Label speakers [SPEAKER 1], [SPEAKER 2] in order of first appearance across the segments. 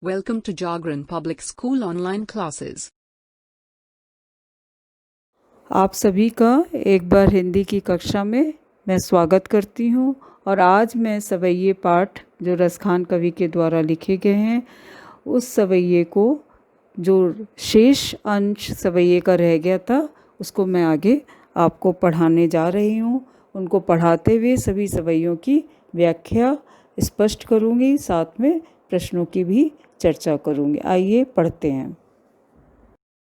[SPEAKER 1] Welcome to Jagran Public School online classes.
[SPEAKER 2] आप सभी का एक बार हिंदी की कक्षा में मैं स्वागत करती हूँ। और आज मैं सवैये पाठ जो रसखान कवि के द्वारा लिखे गए हैं, उस सवैये को जो शेष अंश सवैये का रह गया था उसको मैं आगे आपको पढ़ाने जा रही हूँ। उनको पढ़ाते हुए सभी सवैयों की व्याख्या स्पष्ट करूँगी, साथ में प्रश्नों की भी चर्चा करूँगी। आइए पढ़ते हैं।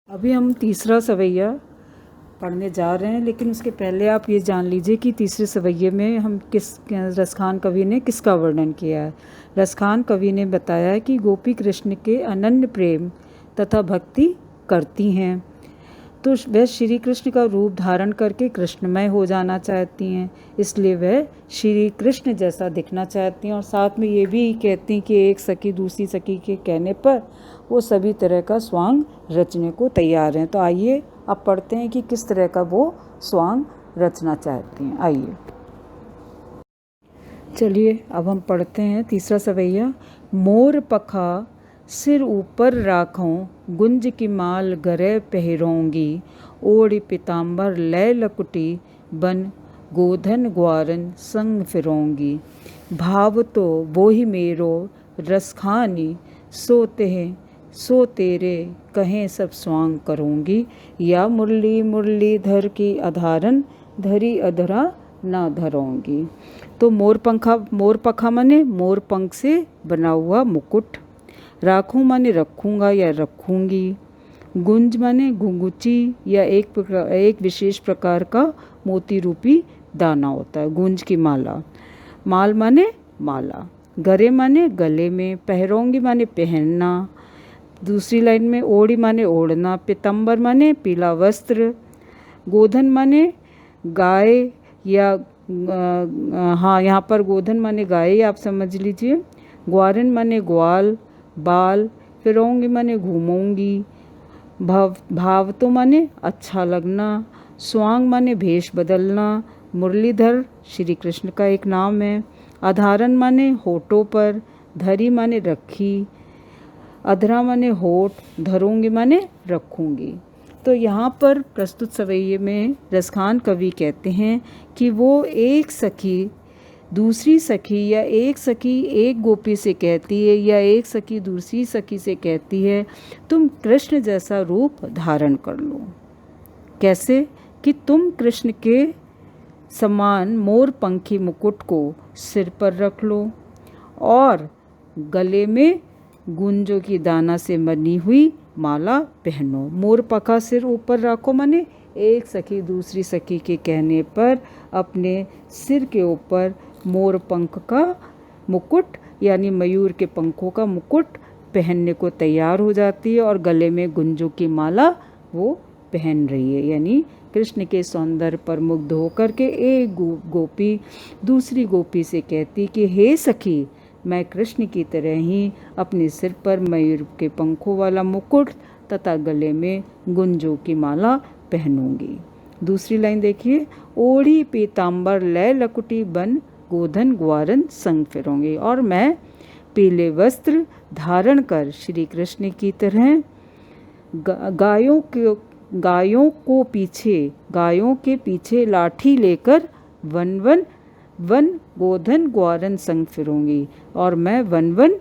[SPEAKER 2] अभी हम तीसरा सवैया पढ़ने जा रहे हैं, लेकिन उसके पहले आप ये जान लीजिए कि तीसरे सवैये में हम रसखान कवि ने किसका वर्णन किया है। रसखान कवि ने बताया है कि गोपी कृष्ण के अनन्य प्रेम तथा भक्ति करती हैं, तो वह श्री कृष्ण का रूप धारण करके कृष्णमय हो जाना चाहती हैं, इसलिए वह श्री कृष्ण जैसा दिखना चाहती हैं। और साथ में ये भी कहती हैं कि एक सखी दूसरी सखी के कहने पर वो सभी तरह का स्वांग रचने को तैयार हैं। तो आइए अब पढ़ते हैं कि किस तरह का वो स्वांग रचना चाहती हैं। आइए चलिए अब हम पढ़ते हैं तीसरा सवैया। मोर पखा सिर ऊपर राखों, गुंज की माल गरे पहरोंगी, ओढ़ी पीताम्बर लय लकुटी, बन गोधन ग्वारन संग फिरोंगी। भाव तो वो ही मेरो रसखानी, सोते हैं सो तेरे कहें सब स्वांग करूँगी, या मुरली मुरलीधर की अधारन, धरी अधरा ना धरोंगी। तो मोर पखा माने मोर पंख से बना हुआ मुकुट, राखूं माने रखूँगा या रखूँगी, गुंज माने घुंघुची या एक विशेष प्रकार का मोती रूपी दाना होता है, गुंज की माला। माल माने माला, गरे माने गले में, पहरोंगी माने पहनना। दूसरी लाइन में ओढ़ी माने ओढ़ना, पीताम्बर माने पीला वस्त्र, गोधन माने गाय या हाँ यहाँ पर गोधन माने गाय आप समझ लीजिए, ग्वारन माने ग्वाल बाल, फिरोंगी माने घूमूंगी, भाव तो माने अच्छा लगना, स्वांग माने भेष बदलना, मुरलीधर श्री कृष्ण का एक नाम है, अधारन माने होठों पर, धरी माने रखी, अधरा माने होठ, धरूंगी माने रखूंगी। तो यहाँ पर प्रस्तुत सवैये में रसखान कवि कहते हैं कि वो एक सखी दूसरी सखी या एक सखी एक गोपी से कहती है या एक सखी दूसरी सखी से कहती है, तुम कृष्ण जैसा रूप धारण कर लो। कैसे कि तुम कृष्ण के समान मोर पंखी मुकुट को सिर पर रख लो और गले में गुंजों की दाना से बनी हुई माला पहनो। मोर पखा सिर ऊपर रखो माने एक सखी दूसरी सखी के कहने पर अपने सिर के ऊपर मोर पंख का मुकुट यानी मयूर के पंखों का मुकुट पहनने को तैयार हो जाती है और गले में गुंजों की माला वो पहन रही है। यानी कृष्ण के सौंदर्य पर मुग्ध होकर के एक गोपी दूसरी गोपी से कहती कि हे सखी, मैं कृष्ण की तरह ही अपने सिर पर मयूर के पंखों वाला मुकुट तथा गले में गुंजों की माला पहनूंगी। दूसरी लाइन देखिए, ओढ़ी पीताम्बर लय लकुटी, बन गोधन ग्वारन संग फिरोंगी। और मैं पीले वस्त्र धारण कर श्री कृष्ण की तरह गायों के पीछे लाठी लेकर वन गोधन ग्वारन संग फिरूंगी। और मैं वन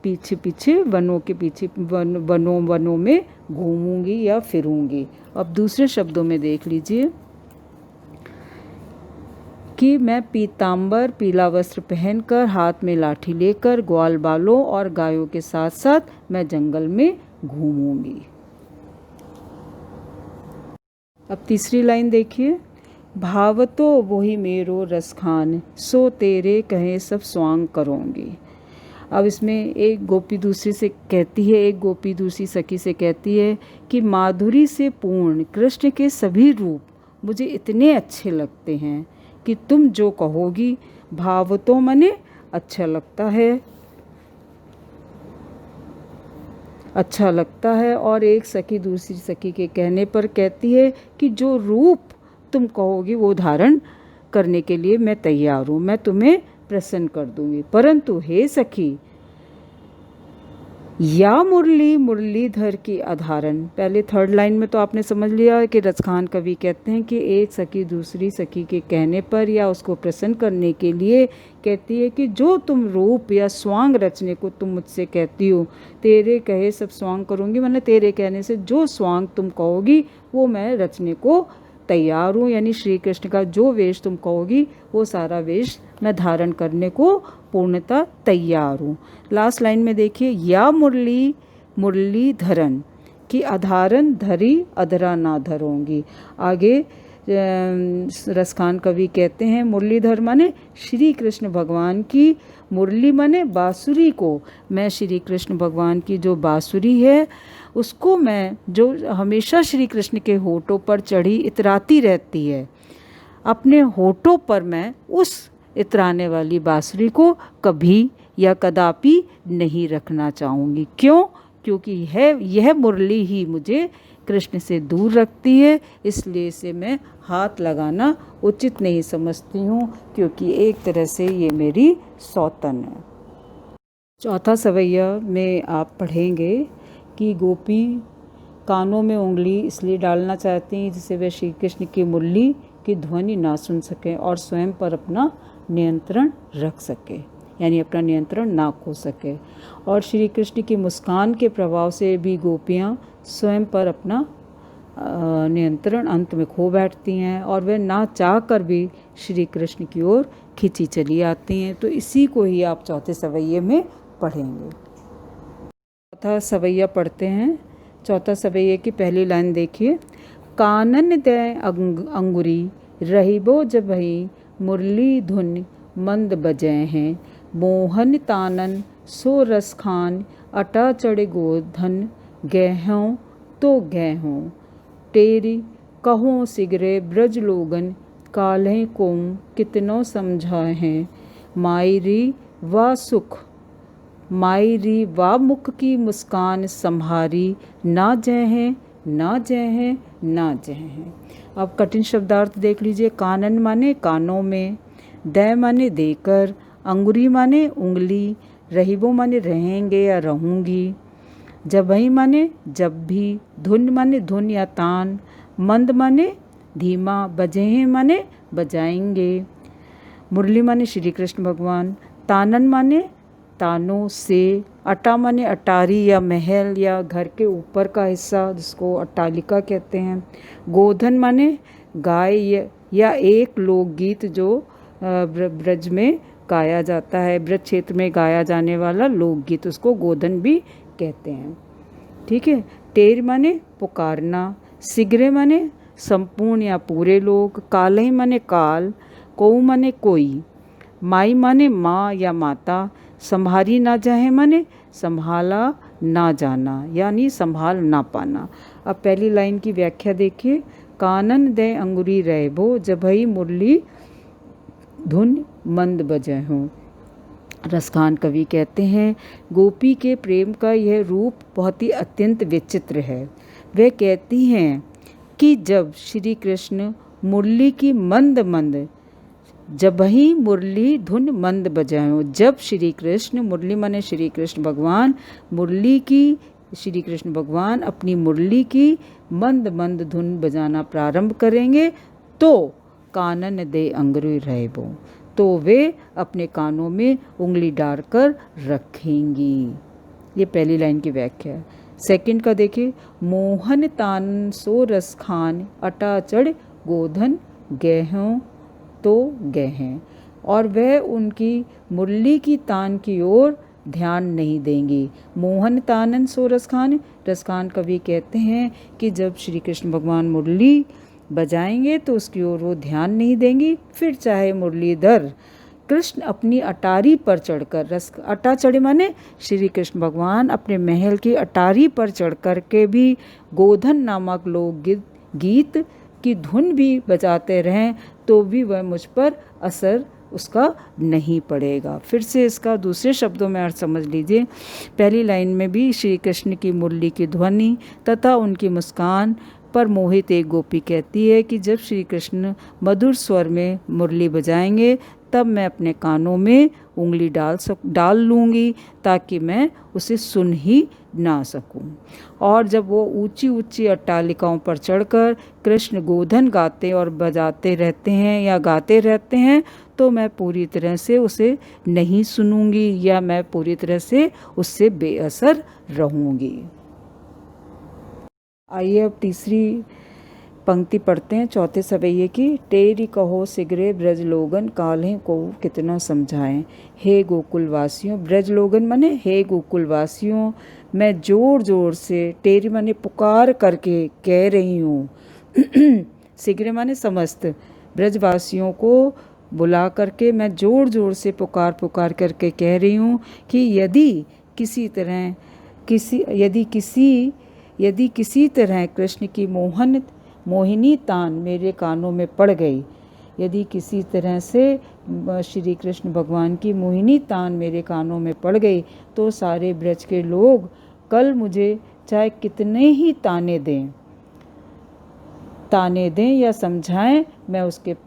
[SPEAKER 2] पीछे वनों के पीछे वनों में घूमूंगी या फिरूंगी। अब दूसरे शब्दों में देख लीजिए कि मैं पीताम्बर पीला वस्त्र पहनकर हाथ में लाठी लेकर ग्वाल बालों और गायों के साथ साथ मैं जंगल में घूमूंगी। अब तीसरी लाइन देखिए, भाव तो वही मेरो रसखान, सो तेरे कहे सब स्वांग करूँगी। अब इसमें एक गोपी दूसरी से कहती है, एक गोपी दूसरी सखी से कहती है कि माधुरी से पूर्ण कृष्ण के सभी रूप मुझे इतने अच्छे लगते हैं कि तुम जो कहोगी। भाव तो मने अच्छा लगता है और एक सखी दूसरी सखी के कहने पर कहती है कि जो रूप तुम कहोगी वो धारण करने के लिए मैं तैयार हूँ, मैं तुम्हें प्रसन्न कर दूंगी। परंतु हे सखी, या मुरली मुरलीधर की अधारण। पहले थर्ड लाइन में तो आपने समझ लिया कि रसखान कवि कहते हैं कि एक सखी दूसरी सखी के कहने पर या उसको प्रसन्न करने के लिए कहती है कि जो तुम रूप या स्वांग रचने को तुम मुझसे कहती हो, तेरे कहे सब स्वांग करूँगी, मैंने तेरे कहने से जो स्वांग तुम कहोगी वो मैं रचने को तैयार हूँ। यानी श्री कृष्ण का जो वेश तुम कहोगी वो सारा वेश मैं धारण करने को पूर्णतः तैयार हूँ। लास्ट लाइन में देखिए, या मुरली मुरलीधरन की अधारण धरी अधरा ना धरूंगी। आगे रसखान कवि कहते हैं मुरलीधर माने श्री कृष्ण भगवान की, मुरली माने बांसुरी को, मैं श्री कृष्ण भगवान की जो बांसुरी है उसको मैं, जो हमेशा श्री कृष्ण के होठों पर चढ़ी इतराती रहती है, अपने होठों पर मैं उस इतराने वाली बांसुरी को कभी या कदापि नहीं रखना चाहूँगी। क्यों? क्योंकि यह मुरली ही मुझे कृष्ण से दूर रखती है, इसलिए इसे मैं हाथ लगाना उचित नहीं समझती हूँ, क्योंकि एक तरह से ये मेरी सौतन है। चौथा सवैया में आप पढ़ेंगे कि गोपी कानों में उंगली इसलिए डालना चाहती हैं जिससे वे श्री कृष्ण की मुरली की ध्वनि ना सुन सकें और स्वयं पर अपना नियंत्रण रख सके, यानी अपना नियंत्रण ना खो सके। और श्री कृष्ण की मुस्कान के प्रभाव से भी गोपियाँ स्वयं पर अपना नियंत्रण अंत में खो बैठती हैं और वे ना चाह कर भी श्री कृष्ण की ओर खिंची चली आती हैं। तो इसी को ही आप चौथे सवैये में पढ़ेंगे। चौथा सवैया पढ़ते हैं। चौथा सवैये की पहली लाइन देखिए, कानन दे अंगुरी रहिबो जबहि मुरली धुन मंद बजे हैं, मोहन तानन सो रसखान अटा चढ़े गोधन गहों तो गहों, तेरी कहो सिगरे ब्रज लोगन काल्हे कोम कितनो समझा हैं, मायरी व सुख मायरी व मुख की मुस्कान संहारी ना जय हैं ना जय हैं ना जय हैं। अब कठिन शब्दार्थ देख लीजिए। कानन माने कानों में, दय माने देकर, अंगुरी माने उंगली, रहिबो माने रहेंगे या रहूंगी, जबहि माने जब भी, धुन माने धुन या तान, मंद माने धीमा, बजें माने बजाएंगे, मुरली माने श्री कृष्ण भगवान, तानन माने तानों से, अटा माने अटारी या महल या घर के ऊपर का हिस्सा जिसको अट्टालिका कहते हैं, गोधन माने गाय या एक लोकगीत जो ब्रज में गाया जाता है, ब्रज क्षेत्र में गाया जाने वाला लोकगीत, उसको गोधन भी कहते हैं। ठीक है। टेर माने पुकारना, सिगरे माने संपूर्ण या पूरे लोग, कालही माने काल, कोऊ माने कोई, माई माने माँ या माता, संभारी ना जाए माने संभाला ना जाना यानी संभाल ना पाना। अब पहली लाइन की व्याख्या देखिए, कानन दे अंगुरी रहबो जबहि मुरली धुन मंद बजे हों। रसखान कवि कहते हैं गोपी के प्रेम का यह रूप बहुत ही अत्यंत विचित्र है। वे कहती हैं कि जब श्री कृष्ण मुरली की मंद मंद, जबहि मुरली धुन मंद बजाओ, जब श्री कृष्ण, मुरली माने श्री कृष्ण भगवान, मुरली की, श्री कृष्ण भगवान अपनी मुरली की मंद मंद धुन बजाना प्रारंभ करेंगे तो कानन दे अंगुरी रहबो, तो वे अपने कानों में उंगली डालकर रखेंगी। ये पहली लाइन की व्याख्या है। सेकंड का देखिए, मोहन तान सो रसखान अटा चढ़ गोधन गेहों तो गए हैं, और वह उनकी मुरली की तान की ओर ध्यान नहीं देंगी। मोहन तानन सो रसखान, रसखान कवि कहते हैं कि जब श्री कृष्ण भगवान मुरली बजाएंगे तो उसकी ओर वो ध्यान नहीं देंगी, फिर चाहे मुरलीधर कृष्ण अपनी अटारी पर चढ़कर, रस अटा चढ़े माने श्री कृष्ण भगवान अपने महल की अटारी पर चढ़ कर के भी गोधन नामक लोक गीत की धुन भी बजाते रहें तो भी वह मुझ पर असर उसका नहीं पड़ेगा। फिर से इसका दूसरे शब्दों में अर्थ समझ लीजिए। पहली लाइन में भी श्री कृष्ण की मुरली की ध्वनि तथा उनकी मुस्कान पर मोहित एक गोपी कहती है कि जब श्री कृष्ण मधुर स्वर में मुरली बजाएंगे तब मैं अपने कानों में उंगली डाल लूँगी ताकि मैं उसे सुन ही ना सकूं। और जब वो ऊंची ऊंची अट्टालिकाओं पर चढ़कर कृष्ण गोधन गाते और बजाते रहते हैं या गाते रहते हैं तो मैं पूरी तरह से उसे नहीं सुनूंगी या मैं पूरी तरह से उससे बेअसर रहूंगी। आइए अब तीसरी पंक्ति पढ़ते हैं चौथे सवैये की। टेरी कहो सिगरे ब्रजलोगन काल्हें को कितना समझाएं। हे गोकुलवासियों, ब्रजलोगन माने हे गोकुलवासियों, मैं जोर जोर से, टेरी माने पुकार करके कह रही हूँ सिगरे माने समस्त ब्रजवासियों को बुला करके मैं जोर जोर से पुकार करके कह रही हूँ कि यदि किसी तरह कृष्ण की मोहिनी तान मेरे कानों में पड़ गई, यदि किसी तरह से श्री कृष्ण भगवान की मोहिनी तान मेरे कानों में पड़ गई तो सारे ब्रज के लोग कल मुझे चाहे कितने ही ताने दें या समझाएं, मैं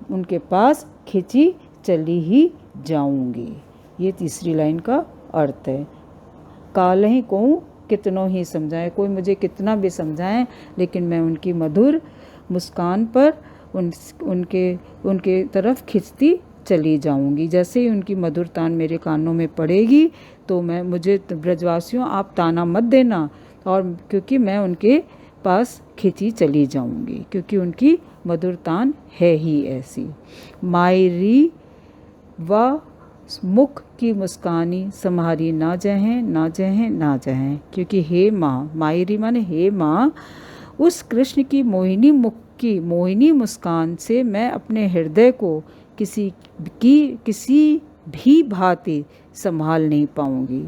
[SPEAKER 2] उनके पास खिंची चली ही जाऊंगी। ये तीसरी लाइन का अर्थ है। काल्हि को कितनों ही समझाएं, कोई मुझे कितना भी समझाएं, लेकिन मैं उनकी मधुर मुस्कान पर उनके तरफ खिंचती चली जाऊंगी। जैसे ही उनकी मधुर तान मेरे कानों में पड़ेगी तो मुझे ब्रजवासियों आप ताना मत देना, और क्योंकि मैं उनके पास खिंची चली जाऊंगी, क्योंकि उनकी मधुर तान है ही ऐसी। मायरी व मुख की मुस्कानी सम्हारी ना जहें, क्योंकि हे माँ, मायरी माने हे माँ, उस कृष्ण की मोहिनी मुस्कान से मैं अपने हृदय को किसी भी भांति संभाल नहीं पाऊंगी।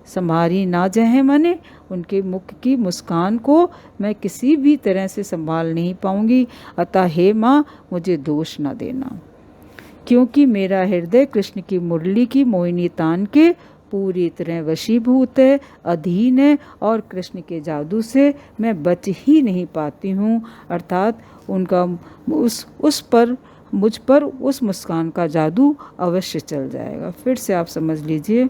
[SPEAKER 2] सम्हारी ना जहें माने उनके मुख की मुस्कान को मैं किसी भी तरह से संभाल नहीं पाऊंगी। अतः हे माँ, मुझे दोष न देना, क्योंकि मेरा हृदय कृष्ण की मुरली की मोहिनी तान के पूरी तरह वशीभूत है, अधीन है, और कृष्ण के जादू से मैं बच ही नहीं पाती हूँ। अर्थात उनका मुझ पर उस मुस्कान का जादू अवश्य चल जाएगा। फिर से आप समझ लीजिए,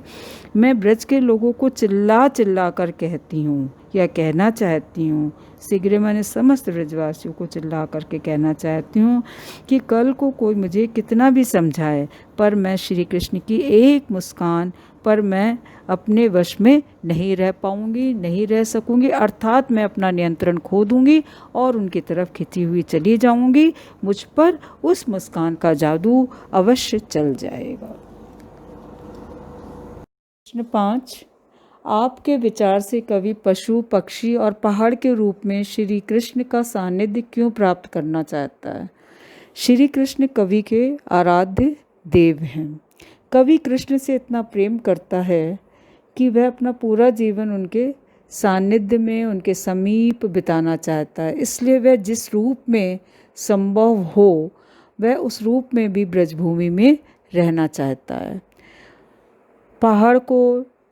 [SPEAKER 2] मैं ब्रज के लोगों को चिल्ला कर कहती हूँ या कहना चाहती हूँ, शीघ्र मैंने समस्त ब्रजवासियों को चिल्ला करके कहना चाहती हूँ कि कल को कोई मुझे कितना भी समझाए, पर मैं श्री कृष्ण की एक मुस्कान पर मैं अपने वश में नहीं रह पाऊंगी, नहीं रह सकूंगी। अर्थात मैं अपना नियंत्रण खो दूंगी और उनकी तरफ खिंची हुई चली जाऊंगी। मुझ पर उस मुस्कान का जादू अवश्य चल जाएगा। प्रश्न 5, आपके विचार से कवि पशु, पक्षी और पहाड़ के रूप में श्री कृष्ण का सानिध्य क्यों प्राप्त करना चाहता है? श्री कृष्ण कवि के आराध्य देव हैं। कवि कृष्ण से इतना प्रेम करता है कि वह अपना पूरा जीवन उनके सानिध्य में, उनके समीप बिताना चाहता है। इसलिए वह जिस रूप में संभव हो वह उस रूप में भी ब्रजभूमि में रहना चाहता है। पहाड़ को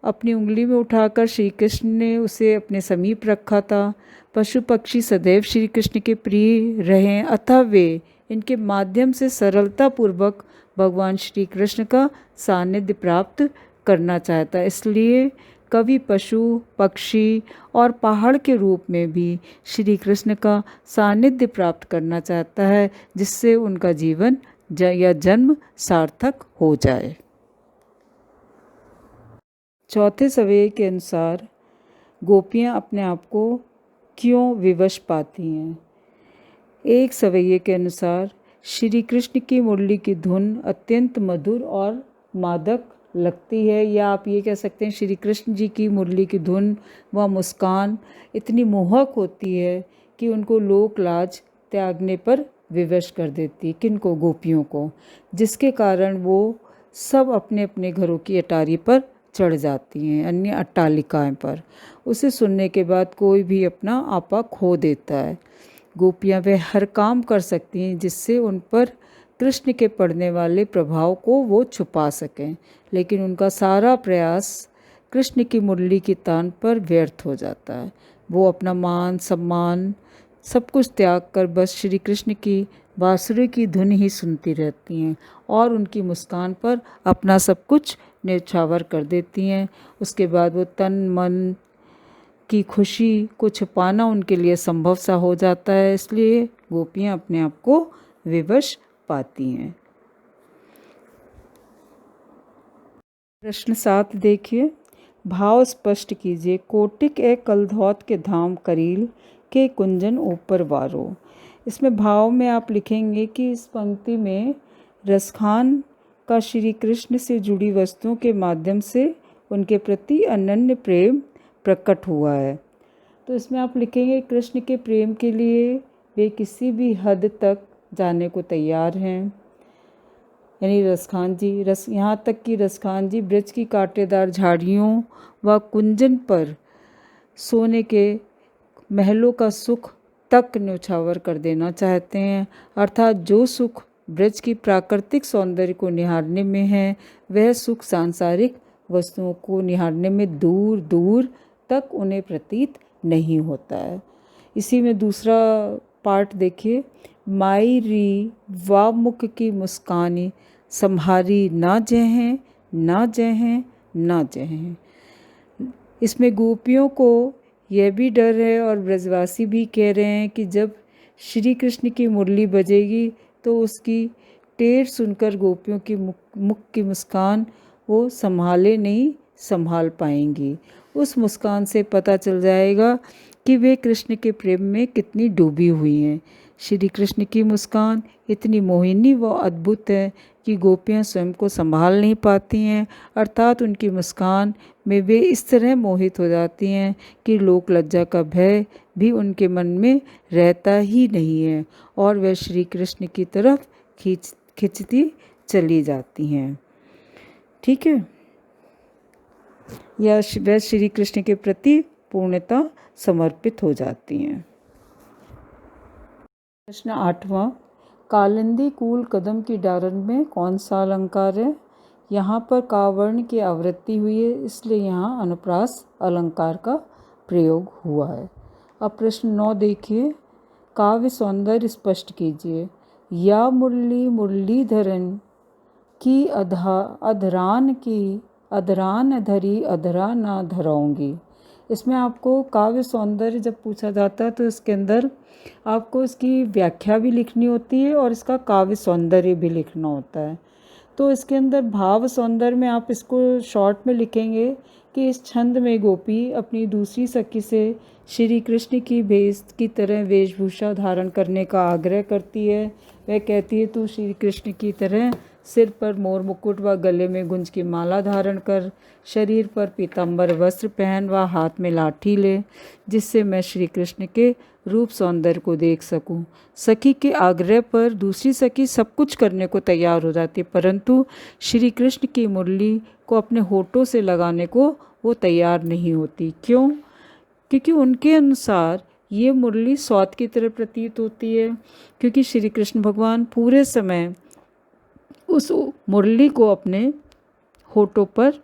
[SPEAKER 2] अपनी उंगली में उठाकर श्री कृष्ण ने उसे अपने समीप रखा था। पशु पक्षी सदैव श्री कृष्ण के प्रिय रहे, अतः वे इनके माध्यम से सरलतापूर्वक भगवान श्री कृष्ण का सानिध्य प्राप्त करना चाहता है। इसलिए कवि पशु, पक्षी और पहाड़ के रूप में भी श्री कृष्ण का सानिध्य प्राप्त करना चाहता है, जिससे उनका जीवन या जन्म सार्थक हो जाए। चौथे सवैये के अनुसार गोपियाँ अपने आप को क्यों विवश पाती हैं? एक सवैये के अनुसार श्री कृष्ण की मुरली की धुन अत्यंत मधुर और मादक लगती है, या आप ये कह सकते हैं श्री कृष्ण जी की मुरली की धुन व मुस्कान इतनी मोहक होती है कि उनको लोक लाज त्यागने पर विवश कर देती। किनको? गोपियों को, जिसके कारण वो सब अपने अपने घरों की अटारी पर चढ़ जाती हैं, अन्य अट्टालिकाएं पर। उसे सुनने के बाद कोई भी अपना आपा खो देता है। गोपियाँ वे हर काम कर सकती हैं जिससे उन पर कृष्ण के पड़ने वाले प्रभाव को वो छुपा सकें, लेकिन उनका सारा प्रयास कृष्ण की मुरली की तान पर व्यर्थ हो जाता है। वो अपना मान सम्मान सब कुछ त्याग कर बस श्री कृष्ण की बांसुरी की धुन ही सुनती रहती हैं और उनकी मुस्कान पर अपना सब कुछ न्यौछावर कर देती हैं। उसके बाद वो तन मन की खुशी को छुपाना उनके लिए संभव सा हो जाता है, इसलिए गोपियाँ अपने आप को विवश पाती हैं। प्रश्न 7 देखिए, भाव स्पष्ट कीजिए। कोटिक ए कलधौत के धाम करील के कुंजन ऊपर वारो। इसमें भाव में आप लिखेंगे कि इस पंक्ति में रसखान का श्री कृष्ण से जुड़ी वस्तुओं के माध्यम से उनके प्रति अनन्य प्रेम प्रकट हुआ है। तो इसमें आप लिखेंगे कृष्ण के प्रेम के लिए वे किसी भी हद तक जाने को तैयार हैं। यानी रसखान जी यहाँ तक कि रसखान जी ब्रज की कांटेदार झाड़ियों व कुंजन पर सोने के महलों का सुख तक न्यौछावर कर देना चाहते हैं। अर्थात जो सुख ब्रज की प्राकृतिक सौंदर्य को निहारने में है, वह सुख सांसारिक वस्तुओं को निहारने में दूर दूर तक उन्हें प्रतीत नहीं होता है। इसी में दूसरा पार्ट देखिए, माई री वा मुख की मुस्कानी संहारी ना जहें ना जहें ना जहें। इसमें गोपियों को यह भी डर है और ब्रजवासी भी कह रहे हैं कि जब श्री कृष्ण की मुरली बजेगी तो उसकी टेर सुनकर गोपियों की मुख की मुस्कान वो संभाल पाएंगी। उस मुस्कान से पता चल जाएगा कि वे कृष्ण के प्रेम में कितनी डूबी हुई हैं। श्री कृष्ण की मुस्कान इतनी मोहिनी व अद्भुत है कि गोपियाँ स्वयं को संभाल नहीं पाती हैं। अर्थात उनकी मुस्कान में वे इस तरह मोहित हो जाती हैं कि लोक लज्जा का भय भी उनके मन में रहता ही नहीं है और वे श्री कृष्ण की तरफ खिंचती चली जाती हैं। ठीक है, या वह श्री कृष्ण के प्रति पूर्णतः समर्पित हो जाती हैं। प्रश्न 8वां, कालिंदी कूल कदम की डारन में कौन सा अलंकार है? यहाँ पर कावर्ण की आवृत्ति हुई है, इसलिए यहाँ अनुप्रास अलंकार का प्रयोग हुआ है। अब प्रश्न 9 देखिए, काव्य सौंदर्य स्पष्ट कीजिए। या मुरली मुरलीधरन की अधरान धरी अधरा ना धराऊंगी। इसमें आपको काव्य सौंदर्य जब पूछा जाता है तो इसके अंदर आपको इसकी व्याख्या भी लिखनी होती है और इसका काव्य सौंदर्य भी लिखना होता है। तो इसके अंदर भाव सौंदर्य में आप इसको शॉर्ट में लिखेंगे कि इस छंद में गोपी अपनी दूसरी सखी से श्री कृष्ण की भेष की तरह वेशभूषा धारण करने का आग्रह करती है। वह कहती है, तू श्री कृष्ण की तरह सिर पर मोर मुकुट व गले में गुंज की माला धारण कर, शरीर पर पीतांबर वस्त्र पहन व हाथ में लाठी ले, जिससे मैं श्री कृष्ण के रूप सौंदर्य को देख सकूं। सखी के आग्रह पर दूसरी सखी सब कुछ करने को तैयार हो जाती है, परंतु श्री कृष्ण की मुरली को अपने होठों से लगाने को वो तैयार नहीं होती। क्यों? क्योंकि उनके अनुसार ये मुरली स्वाद की तरह प्रतीत होती है, क्योंकि श्री कृष्ण भगवान पूरे समय उस मुरली को अपने होठों पर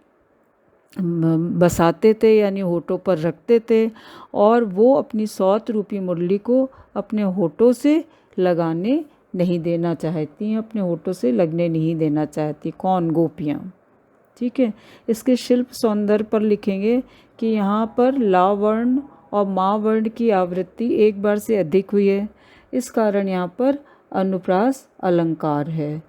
[SPEAKER 2] बसाते थे, यानी होठों पर रखते थे, और वो अपनी सौत रूपी मुरली को अपने होठों से लगाने नहीं देना चाहती हैं, अपने होठों से लगने नहीं देना चाहती। कौन? गोपियाँ। ठीक है, इसके शिल्प सौंदर्य पर लिखेंगे कि यहाँ पर ला वर्ण और मा वर्ण की आवृत्ति एक बार से अधिक हुई है, इस कारण यहाँ पर अनुप्रास अलंकार है।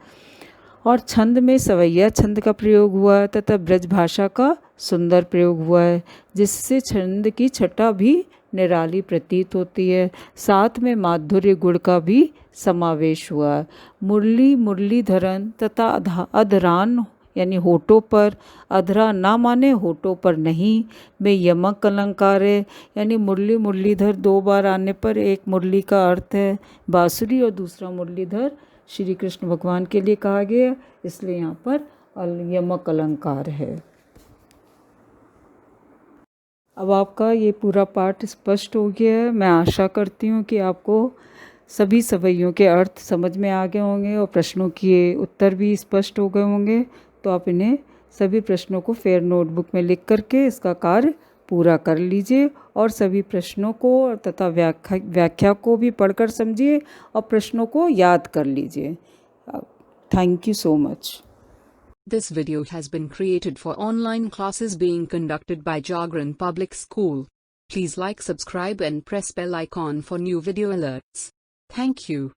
[SPEAKER 2] और छंद में सवैया छंद का प्रयोग हुआ है तथा ब्रज भाषा का सुंदर प्रयोग हुआ है, जिससे छंद की छटा भी निराली प्रतीत होती है। साथ में माधुर्य गुण का भी समावेश हुआ है। मुरली मुरलीधरन तथा अधरान यानी होठों पर, अधरा ना माने होठों पर नहीं, में यमक अलंकार है, यानी मुरली मुरलीधर दो बार आने पर एक मुरली का अर्थ है बांसुरी और दूसरा मुरलीधर श्री कृष्ण भगवान के लिए कहा गया, इसलिए यहाँ पर यमक अलंकार है। अब आपका ये पूरा पाठ स्पष्ट हो गया है। मैं आशा करती हूँ कि आपको सभी सवैयों के अर्थ समझ में आ गए होंगे और प्रश्नों के उत्तर भी स्पष्ट हो गए होंगे। तो आप इन्हें सभी प्रश्नों को फेयर नोटबुक में लिख करके इसका कार्य पूरा कर लीजिए और सभी प्रश्नों को तथा व्याख्या को भी पढ़कर समझिए और प्रश्नों को याद कर लीजिए। Thank you so much.
[SPEAKER 1] This video has been created for online classes being conducted by Jagran Public School. Please like, subscribe and press bell icon for new video alerts. Thank you.